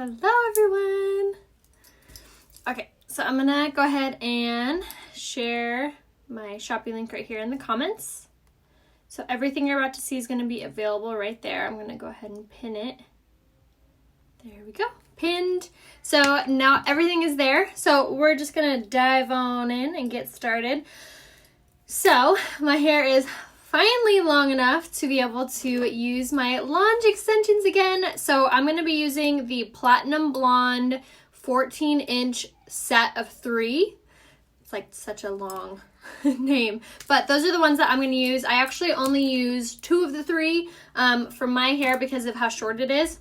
Hello everyone. Okay, so I'm gonna go ahead and share my Shopee link right here in the comments. So everything you're about to see is gonna be available right there. I'm gonna go ahead and pin it. There we go, pinned. So now everything is there. So we're just gonna dive on in and get started. So my hair is finally long enough to be able to use my Lange extensions again. So I'm going to be using the Platinum Blonde 14-inch set of 3. It's like such a long name, but those are the ones that I'm going to use. I actually only use 2 of the 3 for my hair because of how short it is.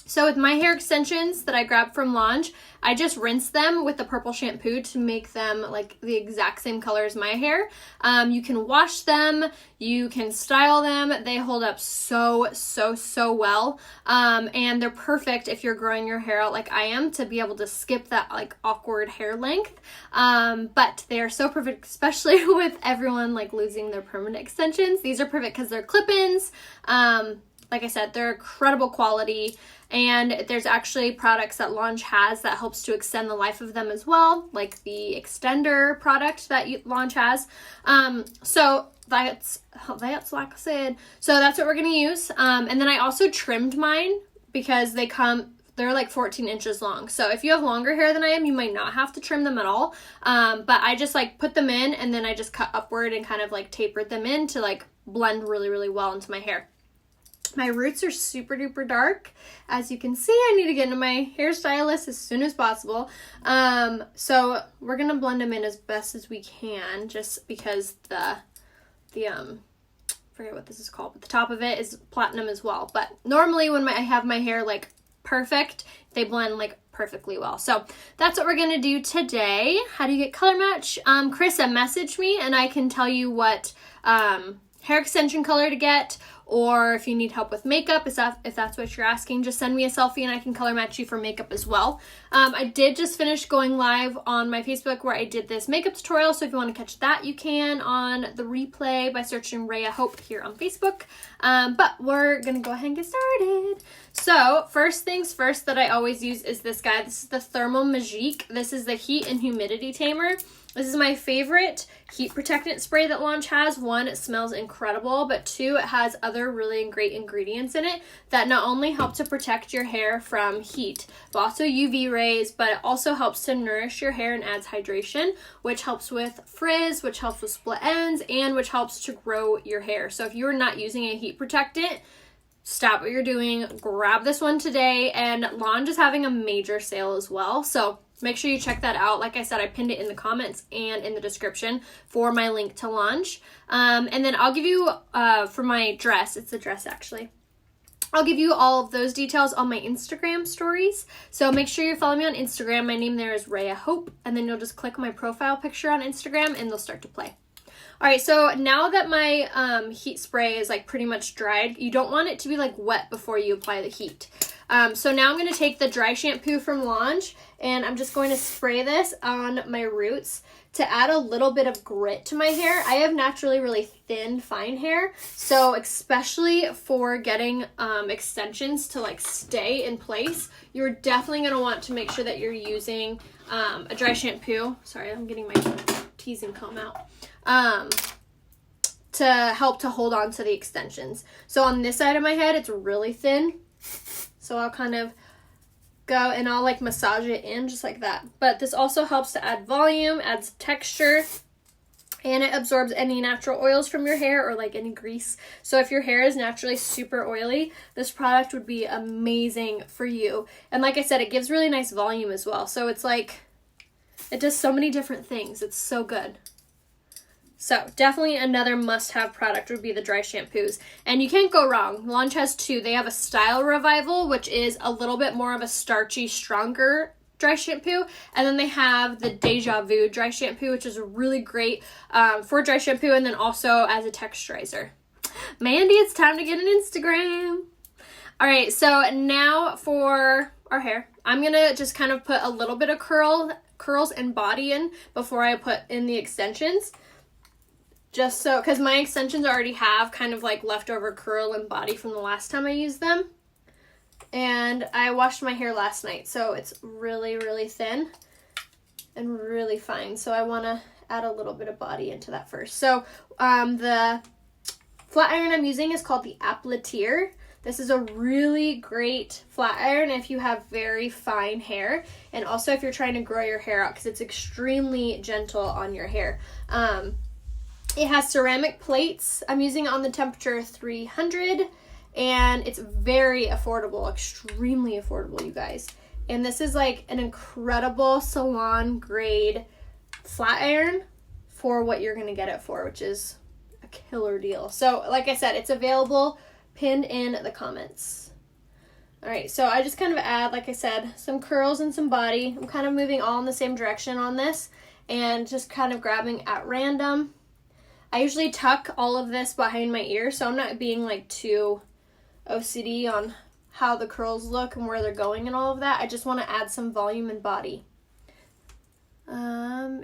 So with my hair extensions that I grabbed from Lange, I just rinse them with the purple shampoo to make them like the exact same color as my hair. You can wash them, you can style them. They hold up so well. And they're perfect if you're growing your hair out like I am to be able to skip that like awkward hair length. But they are so perfect, especially with everyone like losing their permanent extensions. These are perfect because they're clip-ins. Like I said, they're incredible quality, and there's actually products that Lange has that helps to extend the life of them as well, like the extender product that Lange has. So that's like I said. So that's what we're going to use. And then I also trimmed mine because they're like 14 inches long. So if you have longer hair than I am, you might not have to trim them at all. But I just like put them in and then I just cut upward and kind of like tapered them in to like blend really well into my hair. My roots are super duper dark. As you can see, I need to get into my hairstylist as soon as possible. So we're going to blend them in as best as we can just because the forget what this is called, but the top of it is platinum as well. But normally when I have my hair like perfect, they blend like perfectly well. So that's what we're going to do today. How do you get color match? Carissa messaged me and I can tell you what hair extension color to get, or if you need help with makeup, if that's what you're asking, just send me a selfie and I can color match you for makeup as well. I did just finish going live on my Facebook where I did this makeup tutorial, so if you want to catch that, you can on the replay by searching Rhea Hope here on Facebook. But we're gonna go ahead and get started. So first things first that I always use is this guy. This is the Thermal Magique. This is the heat and humidity tamer. This is my favorite heat protectant spray that Lange has. 1, it smells incredible, but 2, it has other really great ingredients in it that not only help to protect your hair from heat, but also UV rays, but it also helps to nourish your hair and adds hydration, which helps with frizz, which helps with split ends, and which helps to grow your hair. So if you are not using a heat protectant, stop what you're doing, grab this one today, and Lange is having a major sale as well. So make sure you check that out. Like I said, I pinned it in the comments and in the description for my link to Lange. And then I'll give you, for my dress, it's a dress actually, I'll give you all of those details on my Instagram stories. So make sure you follow me on Instagram. My name there is Rhea Hope. And then you'll just click my profile picture on Instagram and they'll start to play. All right, so now that my heat spray is like pretty much dried, you don't want it to be like wet before you apply the heat. So now I'm going to take the dry shampoo from Lange and I'm just going to spray this on my roots to add a little bit of grit to my hair. I have naturally really thin, fine hair, so especially for getting extensions to like stay in place, you're definitely going to want to make sure that you're using a dry shampoo. Sorry, I'm getting my teasing comb out. To help to hold on to the extensions. So on this side of my head, it's really thin. So I'll kind of go and I'll like massage it in just like that. But this also helps to add volume, adds texture, and it absorbs any natural oils from your hair or like any grease. So if your hair is naturally super oily, this product would be amazing for you. And like I said, it gives really nice volume as well. So it's like, it does so many different things. It's so good. So definitely another must-have product would be the dry shampoos. And you can't go wrong. Lange has 2. They have a Style Revival, which is a little bit more of a starchy, stronger dry shampoo. And then they have the Deja Vu dry shampoo, which is really great for dry shampoo and then also as a texturizer. Mandy, it's time to get an Instagram. All right, so now for our hair. I'm going to just kind of put a little bit of curls and body in before I put in the extensions. Just so, because my extensions already have kind of like leftover curl and body from the last time I used them. And I washed my hair last night, so it's really, really thin and really fine. So I want to add a little bit of body into that first. So the flat iron I'm using is called the Appliator. This is a really great flat iron if you have very fine hair, and also if you're trying to grow your hair out, because it's extremely gentle on your hair. It has ceramic plates. I'm using it on the temperature 300, and it's very affordable, extremely affordable, you guys. And this is like an incredible salon grade flat iron for what you're going to get it for, which is a killer deal. So like I said, it's available pinned in the comments. All right, so I just kind of add, like I said, some curls and some body. I'm kind of moving all in the same direction on this and just kind of grabbing at random. I usually tuck all of this behind my ear, so I'm not being like too OCD on how the curls look and where they're going and all of that. I just want to add some volume and body.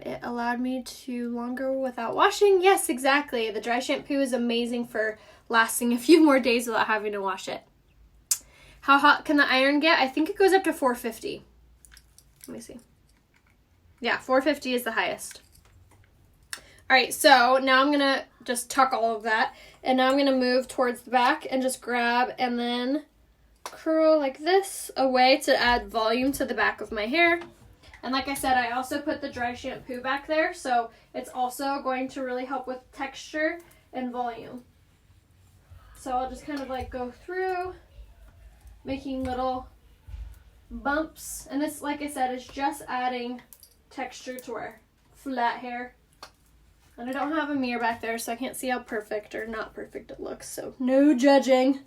It allowed me to longer without washing. Yes, exactly. The dry shampoo is amazing for lasting a few more days without having to wash it. How hot can the iron get? I think it goes up to 450. Let me see. Yeah, 450 is the highest. All right, so now I'm gonna just tuck all of that, and now I'm gonna move towards the back and just grab and then curl like this away to add volume to the back of my hair. And like I said, I also put the dry shampoo back there, so it's also going to really help with texture and volume. So I'll just kind of like go through, making little bumps. And this, like I said, is just adding texture to our flat hair. And I don't have a mirror back there, so I can't see how perfect or not perfect it looks, so no judging.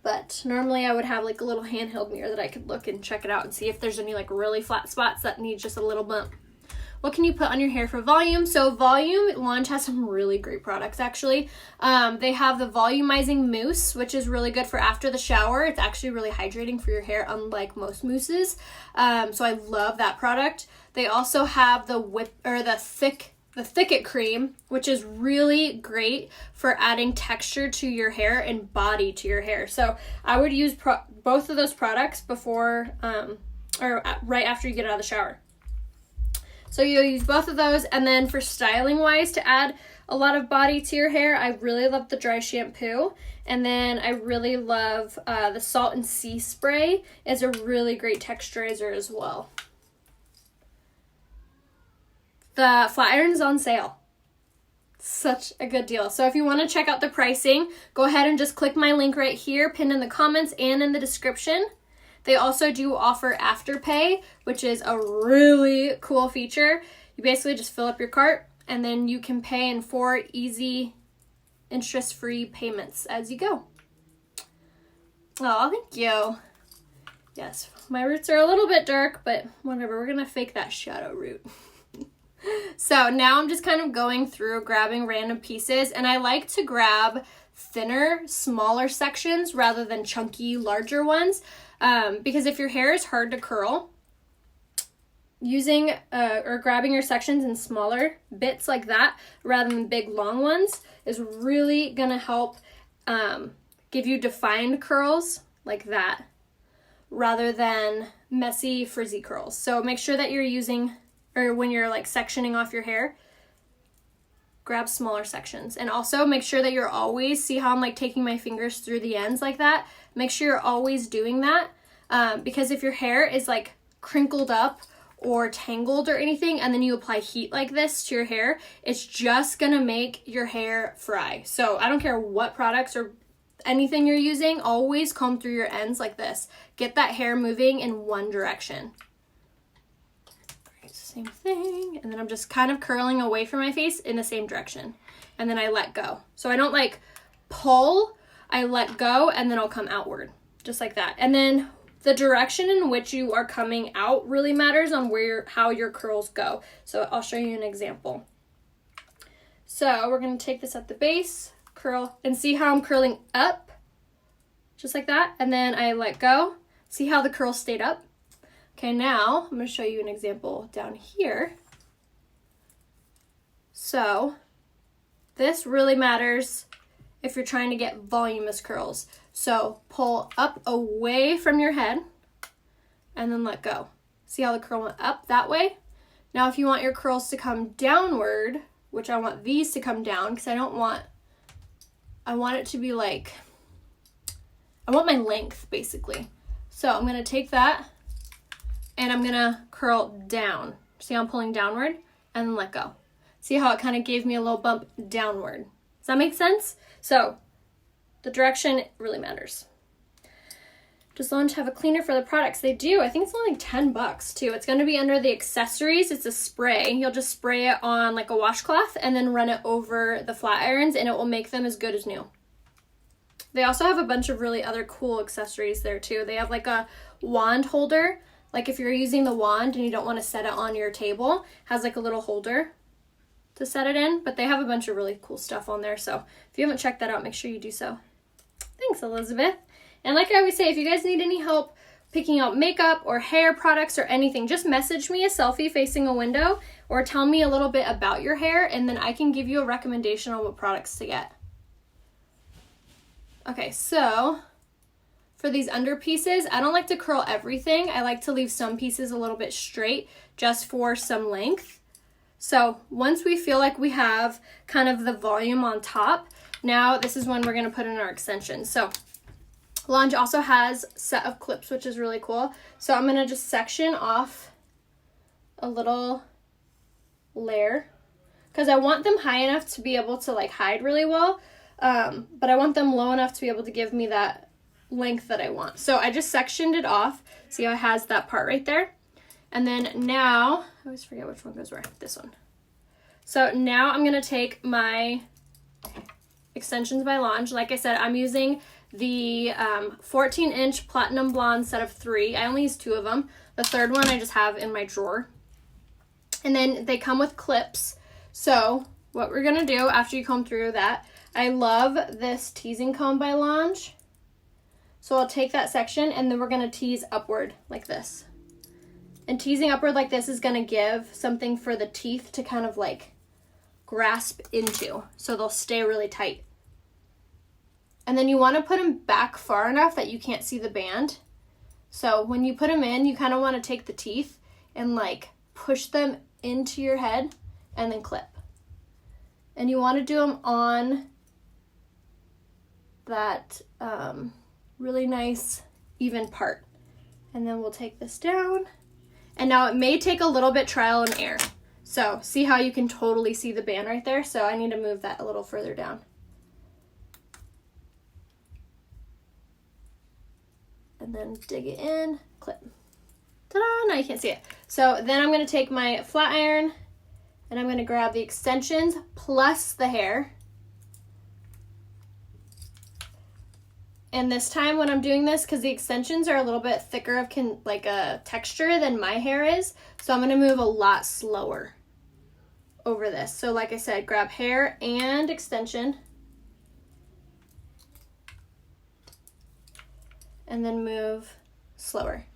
But normally I would have like a little handheld mirror that I could look and check it out and see if there's any like really flat spots that need just a little bump. What can you put on your hair for volume? So Volume Launch has some really great products actually. They have the volumizing mousse, which is really good for after the shower. It's actually really hydrating for your hair, unlike most mousses. So I love that product. They also have the Thicket Cream, which is really great for adding texture to your hair and body to your hair. So I would use both of those products before or right after you get out of the shower. So you'll use both of those, and then for styling wise, to add a lot of body to your hair, I really love the dry shampoo, and then I really love the Salt and Sea Spray. It's a really great texturizer as well. The flat iron's on sale. Such a good deal. So if you want to check out the pricing, go ahead and just click my link right here, pinned in the comments and in the description. They also do offer Afterpay, which is a really cool feature. You basically just fill up your cart, and then you can pay in 4 easy interest-free payments as you go. Oh, thank you. Yes, my roots are a little bit dark, but whatever. We're going to fake that shadow root. So now I'm just kind of going through, grabbing random pieces, and I like to grab thinner, smaller sections rather than chunky, larger ones, because if your hair is hard to curl, using or grabbing your sections in smaller bits like that rather than big, long ones is really gonna help give you defined curls like that rather than messy, frizzy curls. So make sure that you're using, or when you're like sectioning off your hair, grab smaller sections. And also make sure that you're always, see how I'm like taking my fingers through the ends like that? Make sure you're always doing that, because if your hair is like crinkled up or tangled or anything, and then you apply heat like this to your hair, it's just gonna make your hair fry. So I don't care what products or anything you're using, always comb through your ends like this. Get that hair moving in one direction. Same thing, and then I'm just kind of curling away from my face in the same direction, and then I let go. So I don't like pull, I let go, and then I'll come outward, just like that. And then the direction in which you are coming out really matters on how your curls go. So I'll show you an example. So we're going to take this at the base, curl, and see how I'm curling up, just like that, and then I let go. See how the curl stayed up? Okay, now I'm going to show you an example down here. So this really matters if you're trying to get voluminous curls. So pull up away from your head and then let go. See how the curl went up that way? Now if you want your curls to come downward, which I want these to come down because I want it to be like, I want my length basically. So I'm going to take that and I'm going to curl down. See how I'm pulling downward and then let go. See how it kind of gave me a little bump downward. Does that make sense? So the direction really matters. Does Launch have a cleaner for the products? They do. I think it's only like $10 too. It's going to be under the accessories. It's a spray. You'll just spray it on like a washcloth and then run it over the flat irons and it will make them as good as new. They also have a bunch of really other cool accessories there too. They have like a wand holder. Like if you're using the wand and you don't want to set it on your table, it has like a little holder to set it in. But they have a bunch of really cool stuff on there. So if you haven't checked that out, make sure you do so. Thanks, Elizabeth. And like I always say, if you guys need any help picking out makeup or hair products or anything, just message me a selfie facing a window or tell me a little bit about your hair and then I can give you a recommendation on what products to get. Okay, so for these under pieces, I don't like to curl everything. I like to leave some pieces a little bit straight just for some length. So once we feel like we have kind of the volume on top, now this is when we're going to put in our extensions. So Launch also has a set of clips, which is really cool. So I'm going to just section off a little layer because I want them high enough to be able to like hide really well. But I want them low enough to be able to give me that length that I want. So I just sectioned it off. See how it has that part right there? And then now, I always forget which one goes where. This one. So now I'm going to take my extensions by Launch. Like I said, I'm using the 14-inch Platinum Blonde set of 3. I only use 2 of them. The third one I just have in my drawer. And then they come with clips. So what we're going to do after you comb through that, I love this teasing comb by Launch. So I'll take that section and then we're going to tease upward like this. And teasing upward like this is going to give something for the teeth to kind of like grasp into. So they'll stay really tight. And then you want to put them back far enough that you can't see the band. So when you put them in, you kind of want to take the teeth and like push them into your head and then clip. And you want to do them on that really nice even part. And then we'll take this down. And now it may take a little bit trial and error. So see how you can totally see the band right there? So I need to move that a little further down. And then dig it in, clip. Ta-da! Now you can't see it. So then I'm going to take my flat iron and I'm going to grab the extensions plus the hair. And this time when I'm doing this, because the extensions are a little bit thicker of like a texture than my hair is, so I'm going to move a lot slower over this. So like I said, grab hair and extension. And then move slower.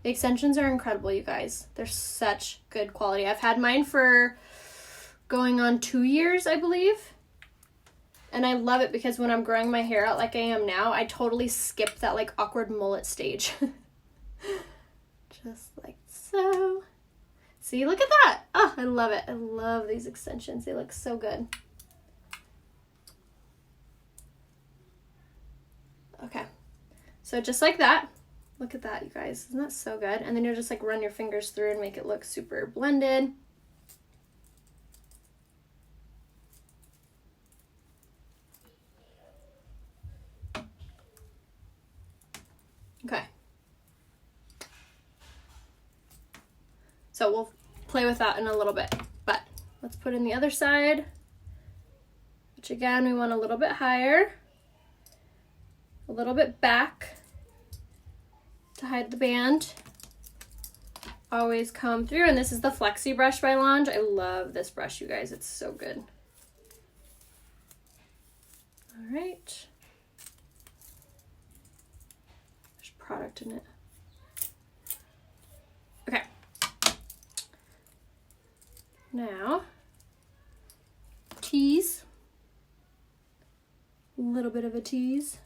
The extensions are incredible, you guys. They're such good quality. I've had mine for going on 2 years, I believe. And I love it because when I'm growing my hair out like I am now, I totally skip that like awkward mullet stage. Just like so. See, look at that. Oh, I love it. I love these extensions. They look so good. Okay. So just like that. Look at that, you guys. Isn't that so good? And then you'll just like run your fingers through and make it look super blended. Okay. So we'll play with that in a little bit, but let's put in the other side, which again, we want a little bit higher, a little bit back to hide the band. Always comb through, and this is the Flexi brush by Launch. I love this brush, you guys. It's so good. All right. Product in it. Okay. Now, tease. A little bit of a tease.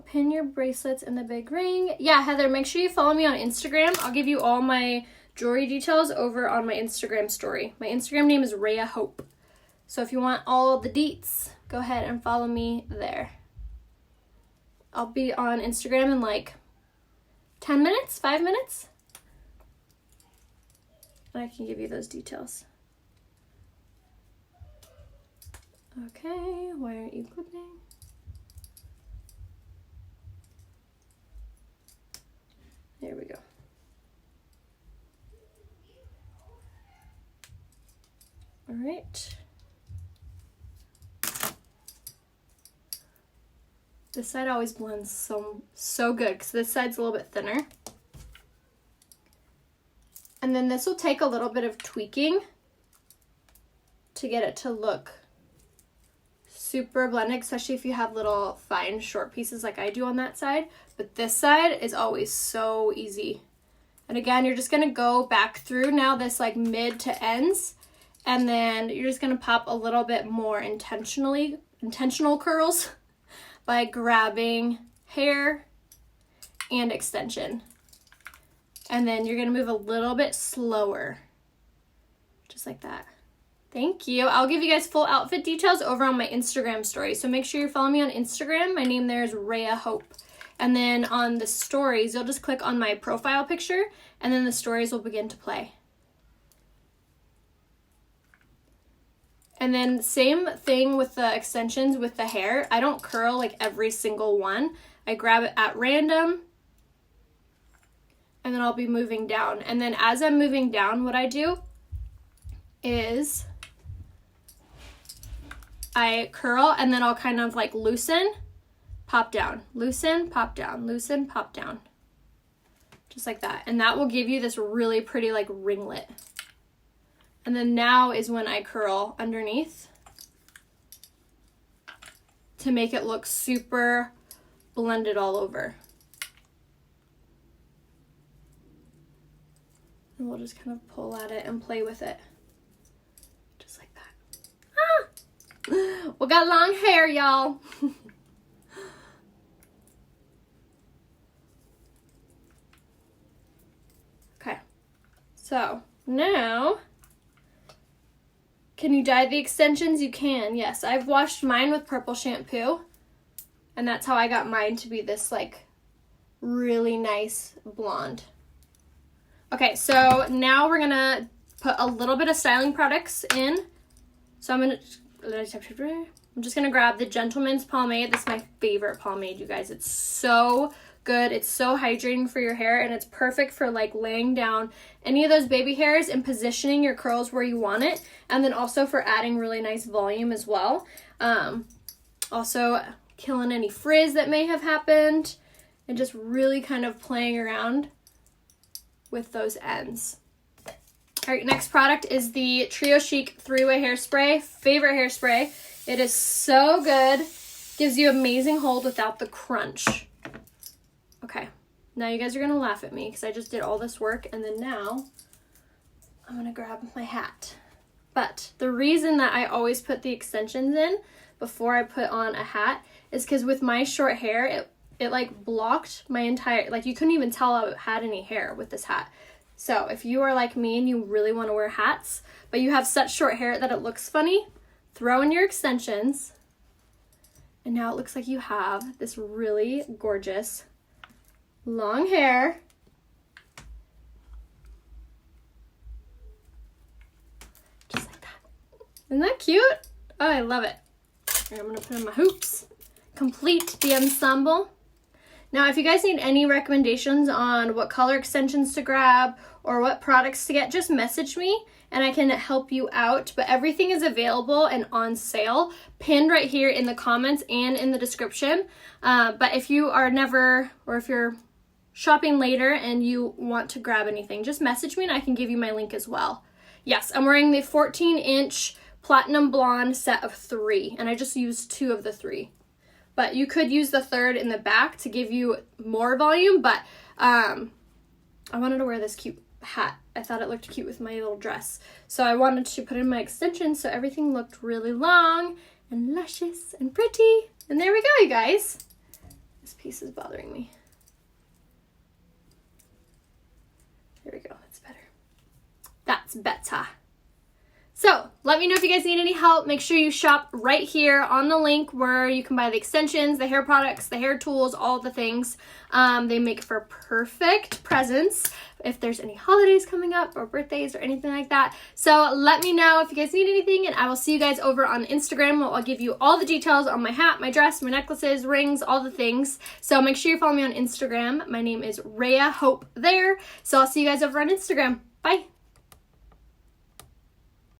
pin your bracelets in the big ring. Yeah, Heather, make sure you follow me on Instagram. I'll give you all my jewelry details over on my Instagram story. My Instagram name is Rhea Hope. So if you want all the deets, go ahead and follow me there. I'll be on Instagram in like 10 minutes, 5 minutes. And I can give you those details. Okay, why aren't you clipping? There we go. All right. This side always blends so good because this side's a little bit thinner. And then this will take a little bit of tweaking to get it to look super blended, especially if you have little fine short pieces like I do on that side. But this side is always so easy. And again, you're just gonna go back through now this like mid to ends, and then you're just gonna pop a little bit more intentional curls by grabbing hair and extension. And then you're gonna move a little bit slower, just like that. Thank you. I'll give you guys full outfit details over on my Instagram story. So make sure you follow me on Instagram. My name there is Rhea Hope. And then on the stories, you'll just click on my profile picture and then the stories will begin to play. And then same thing with the extensions with the hair. I don't curl like every single one. I grab it at random and then I'll be moving down. And then as I'm moving down, what I do is I curl and then I'll kind of like loosen, pop down, loosen, pop down, loosen, pop down. Just like that. And that will give you this really pretty like ringlet. And then now is when I curl underneath to make it look super blended all over. And we'll just kind of pull at it and play with it. Just like that. Ah! We got long hair, y'all. Okay. So now, can you dye the extensions? You can, yes. I've washed mine with purple shampoo. And that's how I got mine to be this like really nice blonde. Okay, so now we're gonna put a little bit of styling products in. So I'm just gonna grab the Gentleman's Pomade. This is my favorite pomade, you guys. It's so good. It's so hydrating for your hair, and it's perfect for like laying down any of those baby hairs and positioning your curls where you want it, and then also for adding really nice volume as well. Also killing any frizz that may have happened, and just really kind of playing around with those ends. All right, next product is the Trio Chic 3-Way Hairspray. Favorite hairspray. It is so good. Gives you amazing hold without the crunch. Okay, now you guys are gonna laugh at me because I just did all this work and then now I'm gonna grab my hat. But the reason that I always put the extensions in before I put on a hat is because with my short hair, it like blocked my entire, like you couldn't even tell I had any hair with this hat. So if you are like me and you really want to wear hats, but you have such short hair that it looks funny, throw in your extensions. And now it looks like you have this really gorgeous long hair. Just like that. Isn't that cute? Oh, I love it. All right, I'm gonna put on my hoops. Complete the ensemble. Now, if you guys need any recommendations on what color extensions to grab or what products to get, just message me and I can help you out. But everything is available and on sale, pinned right here in the comments and in the description. But if you are never, or if you're shopping later and you want to grab anything, just message me and I can give you my link as well. Yes, I'm wearing the 14-inch Platinum Blonde set of 3, and I just used 2 of the 3. But you could use the 3rd in the back to give you more volume, but I wanted to wear this cute hat. I thought it looked cute with my little dress. So I wanted to put in my extensions so everything looked really long and luscious and pretty. And there we go, you guys. This piece is bothering me. There we go. That's better. That's better. So let me know if you guys need any help. Make sure you shop right here on the link where you can buy the extensions, the hair products, the hair tools, all the things. They make for perfect presents if there's any holidays coming up or birthdays or anything like that. So let me know if you guys need anything, and I will see you guys over on Instagram. I'll give you all the details on my hat, my dress, my necklaces, rings, all the things. So make sure you follow me on Instagram. My name is Rhea Hope there. So I'll see you guys over on Instagram. Bye.